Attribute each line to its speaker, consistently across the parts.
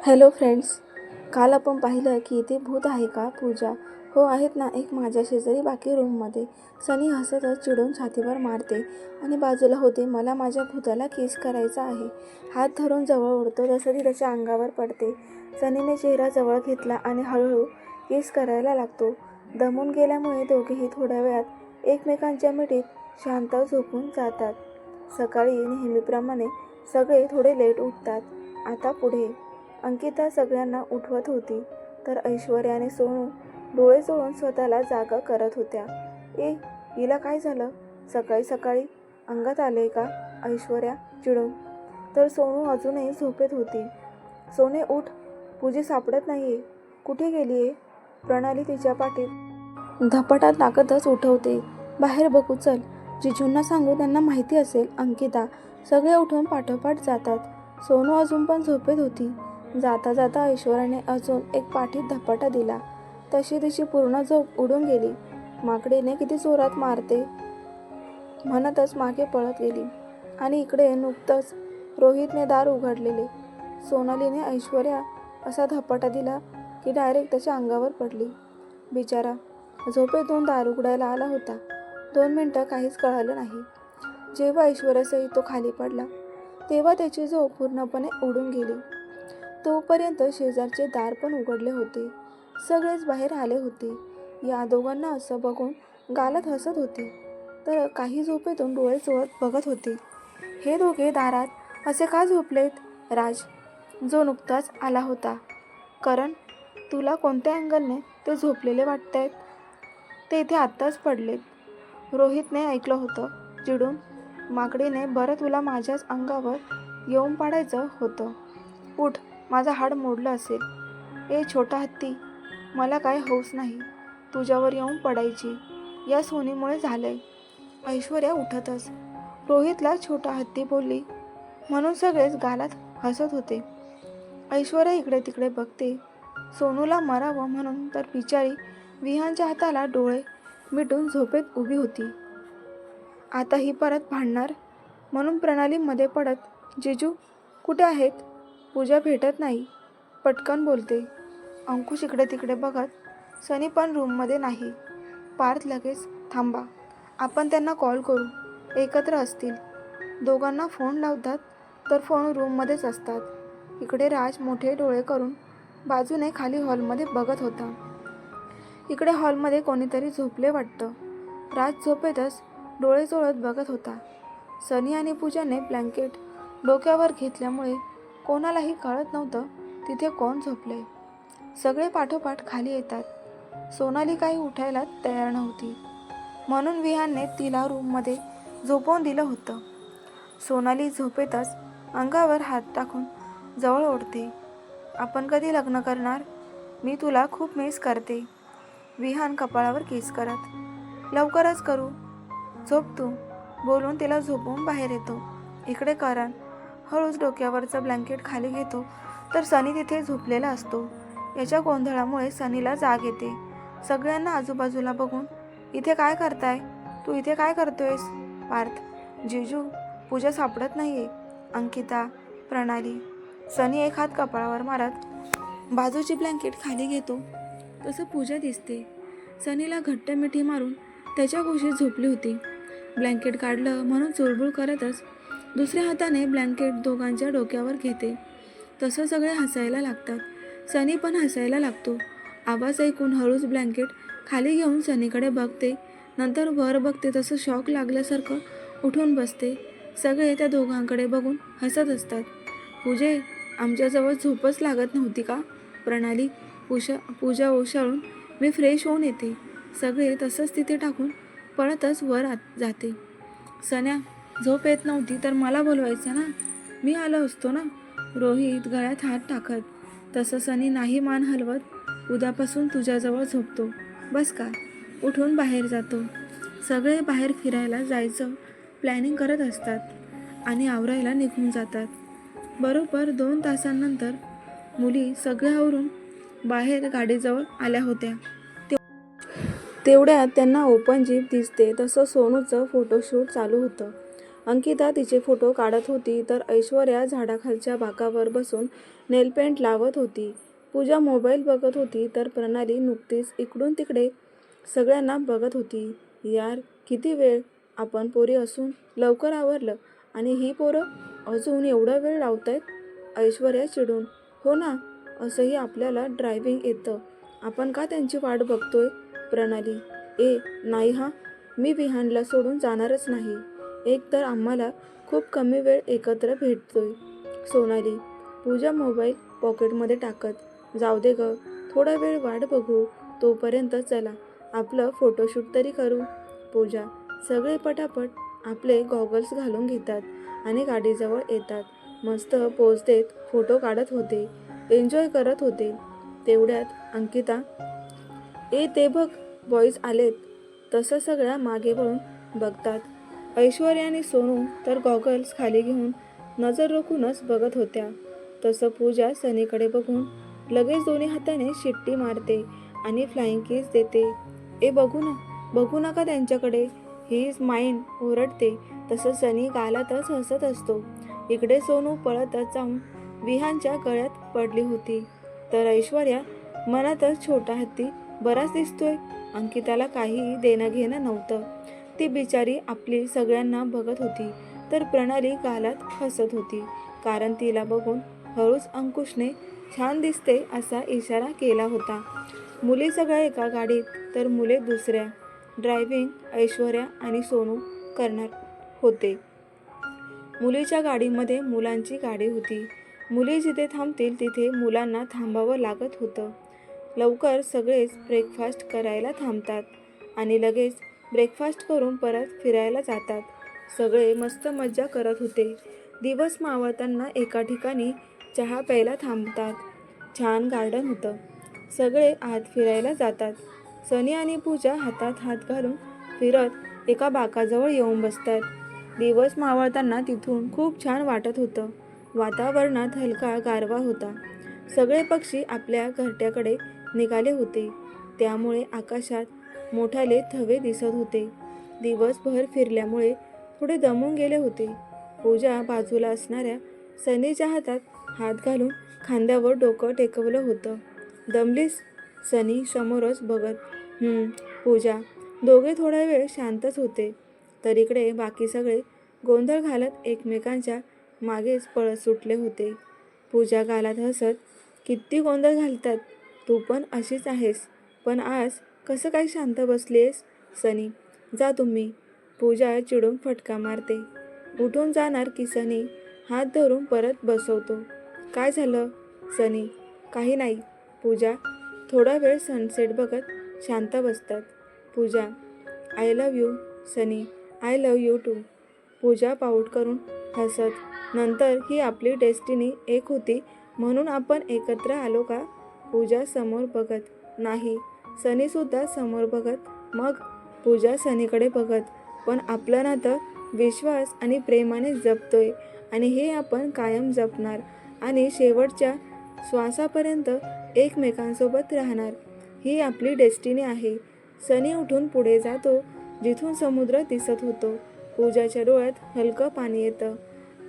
Speaker 1: Hello friends, काल आपण पाहिलं की इथे भूत आहे का? पूजा हो आहेत ना. एक माझ्या शेजारी बाकी रूममध्ये सनी हसतच चिडून छातीवर मारते आणि बाजूला होते मला माझ्या भूताला किस करायचा आहे. हात धरून जवळ ओढतो तसं ती त्याच्या अंगावर पडते. सनीने चेहरा जवळ घेतला आणि हळूहळू किस करायला लागतो. दमून गेल्यामुळे दोघेही थोड्या वेळात एकमेकांच्या मिठीत शांत झोपून जातात. सकाळी नेहमीप्रमाणे सगळे थोडे लेट उठतात. आता पुढे अंकिता सगळ्यांना उठवत होती तर ऐश्वर्या आणि सोनू डोळे चोळून स्वतःला जागा करत होत्या. हिला काय झालं? सकाळी सकाळी अंगात आले का? ऐश्वर्या चिडून. तर सोनू अजूनही झोपेत होती. सोने उठ, पूजी सापडत नाहीये. कुठे गेलीये? प्रणाली तिच्या पाठीत धपाटा टाकतच उठवते. बाहेर बघू चल, जिजूंना सांगू, त्यांना माहिती असेल. अंकिता. सगळे उठून पाठोपाठ जातात. सोनू अजून पण झोपेत होती. जाता जाता ऐश्वर्याने अजून एक पाठीत धपाटा दिला. तशी तिची पूर्ण झोप उडून गेली. माकडीने किती जोरात मारते म्हणतच मागे पळत गेली. आणि इकडे नुकतंच रोहितने दार उघडलेले. सोनालीने ऐश्वर्या असा धपाटा दिला की डायरेक्ट त्याच्या अंगावर पडली. बिचारा झोपेतून दार उघडायला आला होता. 2 मिनिटं काहीच कळालं नाही. जेव्हा ऐश्वर्यासहित तो खाली पडला तेव्हा त्याची झोप पूर्णपणे उडून गेली. तोपर्यंत शेजारचे दार पण उघडले होते. सगळेच बाहेर आले होते. या दोघांना असं बघून गालात हसत होते तर काही झोपेतून डोळे चोळत बघत होते. हे दोघे दारात असे का झोपलेत? राज, जो नुकताच आला होता. करण, तुला कोणत्या अँगलने ते झोपलेले वाटतायत? ते इथे आत्ताच पडलेत. रोहितने ऐकलं होतं चिडून. माकडीने, बरं तुला माझ्याच अंगावर येऊन पाडायचं होतं. उठ, माझं हाड मोडलं असेल. छोटा हत्ती, मला काय हौस नाही तुझ्यावर येऊन पडायची. या सोनीमुळे झालंय. ऐश्वर्या उठतच रोहितला छोटा हत्ती बोलली म्हणून सगळेच गालात हसत होते. ऐश्वर्या इकडे तिकडे बघते. सोनूला मरावं म्हणून तर बिचारी विहानच्या हाताला डोळे मिटून झोपेत उभी होती. आता ही परत भांडणार म्हणून प्रणाली मध्ये पडत, जिजू कुठे आहेत? पूजा भेटत नाही. पटकन बोलते. अंकुश इकडे तिकडे बघत, सनी पण रूममध्ये नाही. पार्थ लगेच, थांबा, आपण त्यांना कॉल करू, एकत्र असतील. दोघांना फोन लावतात तर फोन रूममध्येच असतात. इकडे राज मोठे डोळे करून बाजूने खाली हॉलमध्ये बघत होता. इकडे हॉलमध्ये कोणीतरी झोपले वाटतं. राज झोपेतच डोळे चोळत बघत होता. सनी आणि पूजाने ब्लँकेट डोक्यावर घेतल्यामुळे कोणालाही कळत नव्हतं तिथे कोण झोपले. सगळे पाठोपाठ खाली येतात. सोनाली काही उठायला तयार नव्हती म्हणून विहानने तिला रूममध्ये झोपवून दिलं होतं. सोनाली झोपेतच अंगावर हात टाकून जवळ ओढते. आपण कधी लग्न करणार? मी तुला खूप मिस करते. विहान कपाळावर किस करत, लवकरच करू, झोप तू, बोलून तिला झोपवून बाहेर येतो. इकडे करण हळूच डोक्यावरचं ब्लँकेट खाली घेतो तर सनी तिथे झोपलेला असतो. याच्या गोंधळामुळे सनीला जाग येते. सगळ्यांना आजूबाजूला बघून, इथे काय करताय? तू इथे काय करतोयस? पार्थ, जिजू, पूजा सापडत नाहीये. अंकिता, प्रणाली. सनी एक हात कपाळावर मारत बाजूची ब्लँकेट खाली घेतो तसं पूजा दिसते. सनीला घट्ट मिठी मारून त्याच्या कुशीत झोपली होती. ब्लँकेट काढलं म्हणून चुळबुळ करतच दुसऱ्या हाताने ब्लँकेट दोघांच्या डोक्यावर घेते. तसं सगळे हसायला लागतात. सनी पण हसायला लागतो. आवाज ऐकून हळूच ब्लँकेट खाली घेऊन सनीकडे बघते, नंतर वर बघते. तसं शॉक लागल्यासारखं उठून बसते. सगळे त्या दोघांकडे बघून हसत असतात. पूजे, आमच्याजवळ झोपच लागत नव्हती का? प्रणाली, पूजा ओशाळून, मी फ्रेश होऊन येते. सगळे तसंच तिथे टाकून पळतच वर जाते. सन्या, झोप येत नव्हती तर मला बोलवायचं ना, मी आलो असतो ना. रोहित गळ्यात हात टाकत, तसं सनी नाही मान हलवत. उद्यापासून तुझ्याजवळ झोपतो, बस का? उठून बाहेर जातो. सगळे बाहेर फिरायला जायचं प्लॅनिंग करत असतात आणि आवरायला निघून जातात. बरोबर 2 तासांनंतर मुली सगळ्या आवरून बाहेर गाडीजवळ आल्या होत्या. तेवढ्यात त्यांना ओपन जीप दिसते. तसं सोनूचं फोटोशूट चालू होतं. अंकिता तिचे फोटो काढत होती तर ऐश्वर्या झाडाखालच्या बाकावर बसून नेलपेंट लावत होती. पूजा मोबाईल बघत होती तर प्रणाली नुकतीच इकडून तिकडे सगळ्यांना बघत होती. यार किती वेळ, आपण पोरी असून लवकर आवरलं आणि ही पोरं अजून एवढा वेळ लावतायत. ऐश्वर्या चिडून, हो ना, असंही आपल्याला ड्रायव्हिंग येतं, आपण का त्यांची वाट बघतोय. प्रणाली, नाही हा, मी विहानला सोडून जाणारच नाही. एक तर आम्हाला खूप कमी वेळ एकत्र भेटतोय. सोनाली, पूजा मोबाईल पॉकेटमध्ये टाकत, जाऊ दे ग, थोडा वेळ वाट बघू, तोपर्यंत चला आपलं फोटोशूट तरी करू. पूजा, सगळे पटापट आपले गॉगल्स घालून घेतात आणि गाडीजवळ येतात. मस्त पोज देत फोटो काढत होते, एन्जॉय करत होते. तेवढ्यात अंकिता, ते बघ बॉईज आलेत. तसं सगळ्या मागे वळून बघतात. ऐश्वर्या आणि सोनू तर गॉगल्स खाली घेऊन नजर रोखूनच बघत होत्या. तसं पूजा सनीकडे बघून लगेच दोन्ही हाताने शिट्टी मारते आणि फ्लाइंग किस देते. बघू नका त्यांच्याकडे, ही इज माईन, ओरडते. तसं सनी गालातच हसत असतो. इकडे सोनू पळतच जाऊन विहानच्या गळ्यात पडली होती. तर ऐश्वर्या मनातच छोटा हत्ती बराच दिसतोय. अंकिताला काही देणं घेणं नव्हतं. ती बिचारी आपली सगळ्यांना बघत होती तर प्रणाली गालात हसत होती, कारण तिला बघून हळूच अंकुशने छान दिसते असा इशारा केला होता. मुली सगळ्या एका गाडीत तर मुले दुसऱ्या. ड्रायव्हिंग ऐश्वर्या आणि सोनू करणार होते. मुलीच्या गाडीमध्ये मुलांची गाडी होती. मुली जिथे थांबतील तिथे मुलांना थांबावं लागत होतं. लवकर सगळेच ब्रेकफास्ट करायला थांबतात आणि लगेच ब्रेकफास्ट करून परत फिरायला जातात. सगळे मस्त मज्जा करत होते. दिवस मावळताना एका ठिकाणी चहा प्यायला थांबतात. छान गार्डन होतं. सगळे आत फिरायला जातात. सनी आणि पूजा हातात हात घालून फिरत एका बाकाजवळ येऊन बसतात. दिवस मावळताना तिथून खूप छान वाटत होतं. वातावरणात हलका गारवा होता. सगळे पक्षी आपल्या घरट्याकडे निघाले होते, त्यामुळे आकाशात मोठाले थवे दिसत होते. दिवसभर फिरल्यामुळे थोडे दमून गेले होते. पूजा बाजूला असणाऱ्या सनीच्या हातात हात घालून खांद्यावर डोकं टेकवलं होतं. दमलीस? सनी समोरच बघत. पूजा. दोघे थोडा वेळ शांतच होते. तर इकडे बाकी सगळे गोंधळ घालत एकमेकांच्या मागेच पळत सुटले होते. पूजा गालात हसत, किती गोंधळ घालतात, तू पण अशीच आहेस. पण आज कसं काय शांत बसलीयस? सनी, जा तुम्ही. पूजा चिडून फटका मारते. उठून जाणार की सनी हात धरून परत बसवतो. काय झालं? सनी, काही नाही. पूजा थोडा वेळ सनसेट बघत शांत बसतात. Pooja, I love you. Sunny, I love you too. Pooja pout करून हसत, नंतर ही आपली डेस्टिनी एक होती म्हणून आपण एकत्र आलो का? पूजा समोर बघत, नाही. सनीसुद्धा समोर बघत, मग? पूजा सनीकडे बघत, पण आपलं नातं विश्वास आणि प्रेमाने जपतोय आणि हे आपण कायम जपणार आणि शेवटच्या श्वासापर्यंत एकमेकांसोबत राहणार. ही आपली डेस्टिनी आहे. सनी उठून पुढे जातो जिथून समुद्र दिसत होतो. पूजाच्या डोळ्यात हलकं पाणी येतं.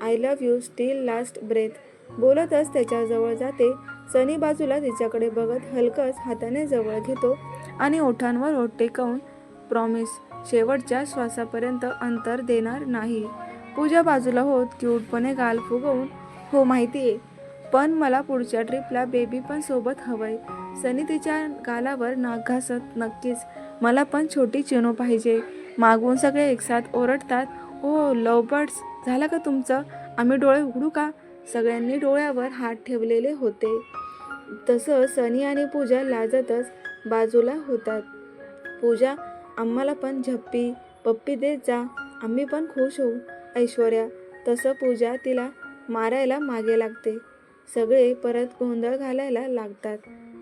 Speaker 1: I love you still last breath बोलतच त्याच्याजवळ जाते. सनी बाजूला तिच्याकडे बघत हलकंच हाताने जवळ घेतो आणि ओठांवर ओठ टेकवून, प्रॉमिस, शेवटच्या श्वासापर्यंत अंतर देणार नाही. पूजा बाजूला होत क्यूटपणे गाल फुगवून, हो माहितीये, पण मला पुढच्या ट्रिपला बेबी पण सोबत हवंय. सनी तिच्या गालावर नाक घासत, नक्कीच, मला पण छोटी चिनू पाहिजे. मागून सगळे एकसाथ ओरडतात, ओ लव्ह बर्ड्स, झालं का तुमचं? आम्ही डोळे उघडू का? सगळ्यांनी डोळ्यावर हात ठेवलेले होते. तसं सनी आणि पूजा लाजतच बाजूला होतात. पूजा, आम्हाला पण झप्पी पप्पी देत जा, आम्ही पण खुश होऊ. ऐश्वर्या. तसं पूजा तिला मारायला मागे लागते. सगळे परत गोंधळ घालायला लागतात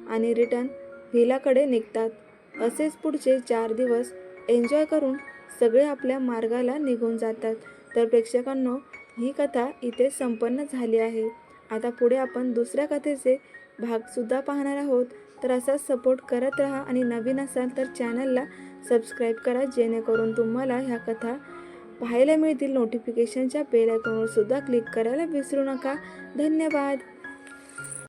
Speaker 1: आणि रिटर्न व्हिलाकडे निघतात. असेच पुढचे 4 दिवस एन्जॉय करून सगळे आपल्या मार्गाला निघून जातात. तर प्रेक्षकांनो, ही कथा इथे संपन्न झाली आहे. आता पुढे आपण दुसऱ्या कथेचे भागसुद्धा पाहणार आहोत. तर असाच सपोर्ट करत राहा आणि नवीन असाल तर चॅनलला सबस्क्राईब करा, जेणेकरून तुम्हाला ह्या कथा पाहायला मिळतील. नोटिफिकेशनच्या बेल आयकॉनवर सुद्धा क्लिक करायला विसरू नका. धन्यवाद.